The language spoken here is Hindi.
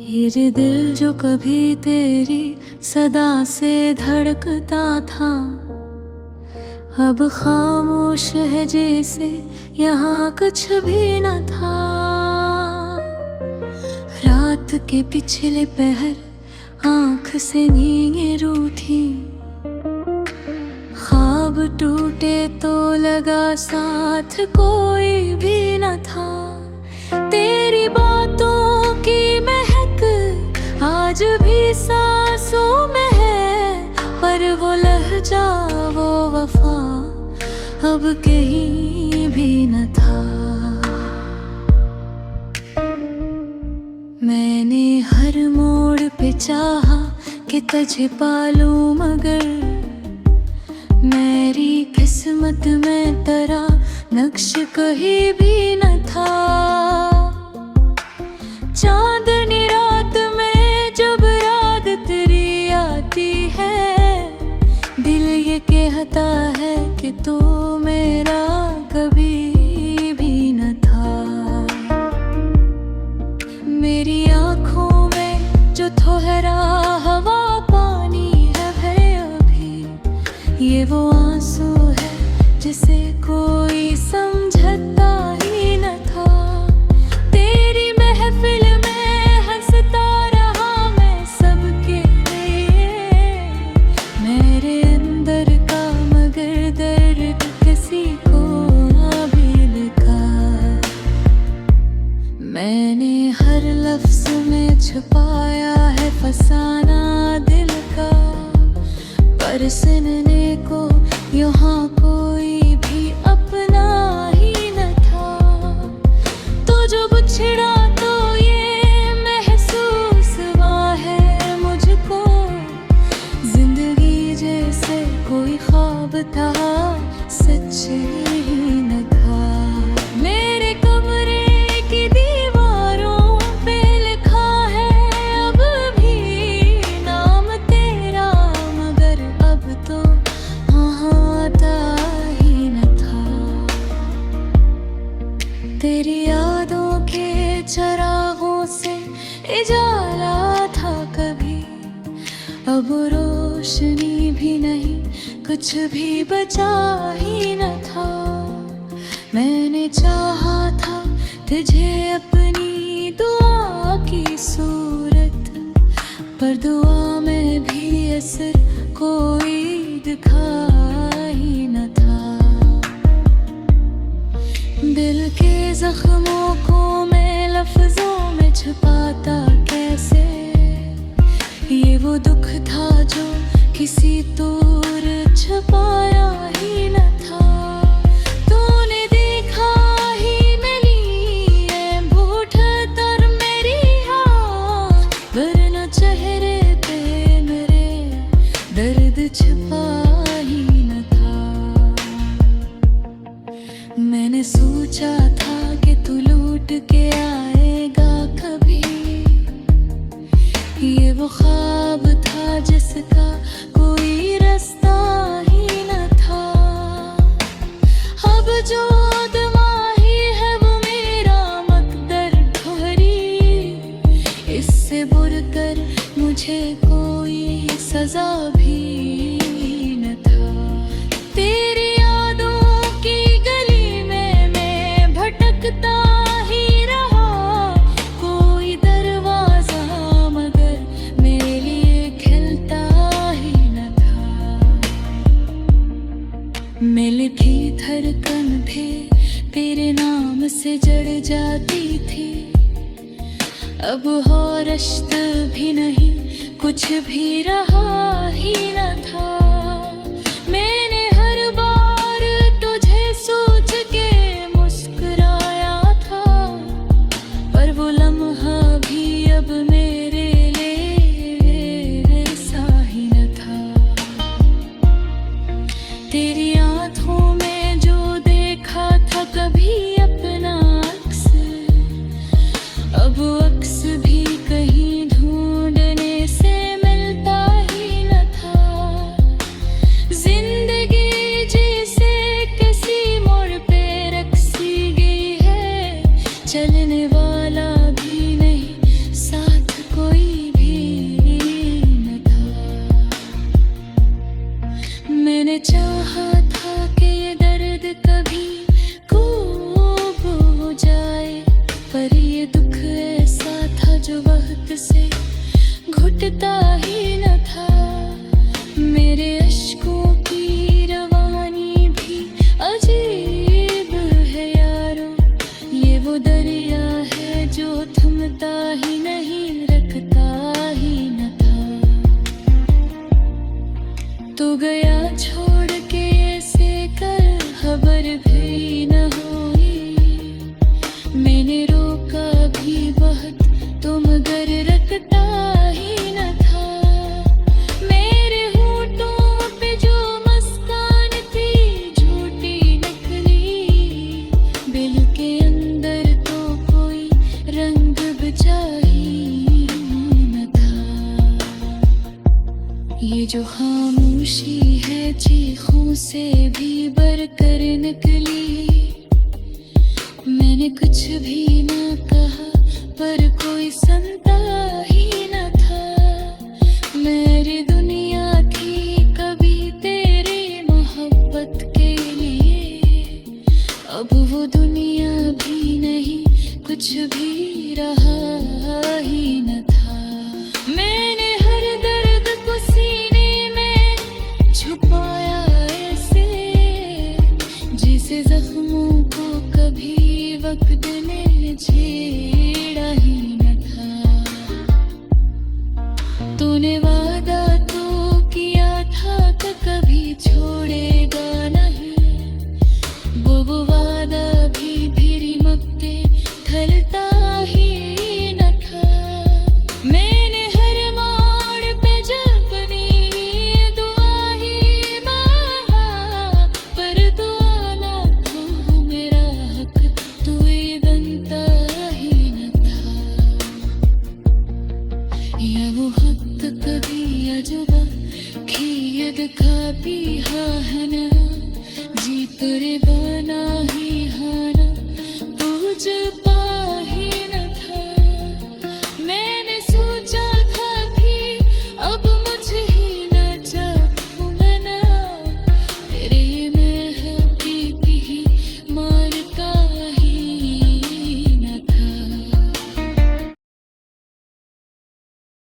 ये दिल जो कभी तेरी सदा से धड़कता था, अब खामोश है जैसे यहाँ कुछ भी न था। रात के पिछले पहर आँख से नींदें रूठी, ख्वाब टूटे तो लगा साथ कोई भी न था। तेरी बातों की महक आज भी सांसों में है, पर वो लहजा वो वफा अब कहीं भी न था। मैंने हर मोड़ पे चाहा कि तुझे पालूं, मगर मेरी किस्मत में तेरा नक्श कहीं भी न था। चांदनी रात में जब याद तेरी आती है, दिल ये कहता है कि तू मेरा कभी भी न था। मेरी आँखों में जो थोहरा हवा पानी है भरे अभी, ये वो आंसू है जिसे कोई समझता ही न था। तेरी महफिल में हंसता रहा मैं सबके लिए, मेरे अंदर का मगर दर्द किसी को ना भी लिखा। मैंने हर लफ्ज में छुपाया है फसाना दिल का, पर सुनने को यहाँ कोई भी अपना ही न था। तो जो बिछड़ा तो ये महसूस हुआ है मुझको, जिंदगी जैसे कोई ख्वाब था सच ही न था। मेरे कमरे की दीवारों पे लिखा है अब भी नाम तेरा, मगर अब तो आता ही न था। तेरी यादों के चरागों से इजाला था कभी, अब रोशनी भी नहीं, कुछ भी बचा ही न था। मैंने चाहा था तुझे अपनी दुआ की सूरत, पर दुआ में भी असर कोई दिखा ही न था। दिल के जख्मों को मैं लफ्जों में छुपाता कैसे, ये वो दुख था जो किसी दूर छुपाया ही न था। तूने देखा ही मिली है भूठ तर मेरी याद, वरना चेहरे पे मेरे दर्द छुपा ही न था। मैंने सोचा था कि तू लौट के आएगा कभी, ये वो ख्वाब था जिसका कोई रास्ता ही न था। अब जो आदमाही है वो मेरा मकदर ठहरी, इससे बुरकर मुझे कोई सजा भी न था। तेरी यादों की गली में मैं भटकता ही रहा, कोई दरवाजा मगर मेरे लिए खिलता ही न था। मिलती धड़कन भी तेरे नाम से जड़ जाती थी, अब हो रिश्ता भी नहीं, कुछ भी रहा ही न था। मैंने हर बार तुझे सोच के मुस्कुराया था, पर वो लम्हा भी अब मेरे लिए वैसा ही न था। तेरी आँखों में जो देखा था कभी अपना अक्स, अब अक्स भी कहीं ढूंढने से मिलता ही न था। थमता ही नहीं, रखता ही न था। तो गया छोड़ के ऐसे कर, खबर भी न हुई। मैंने रोका भी बहुत तो मगर रखता ही न था। मेरे होठों पे जो मुस्कान थी, झूठी नकली, दिल के अंदर तो कोई रंग बचा ही न था। ये जो खामोशी है चीखों से भी बढ़कर निकली। मैंने कुछ भी ना कहा पर कोई सुनता ही न था। मेरी दुनिया थी कभी तेरी मोहब्बत के लिए, अब वो दुनिया भी नहीं, कुछ भी रहा ही न था। मैंने हर दर्द को सीने में छुपाया ऐसे, जिसे जख्मों को कभी वक्त ने छेड़ा ही न था। तूने वादा तो किया था कि कभी छोड़ेगा नहीं, वो वादा भी फिर मक्ते ढलता ही न था। मैंने हर मोड़ पे जब अपनी दुआ ही मांगा, पर दुआ ना तो मेरा हक तू ही बनता ही न था। या वो हक कभी अजबा खीयद का भी है ना, जी तुरे बना ही हाना तुझ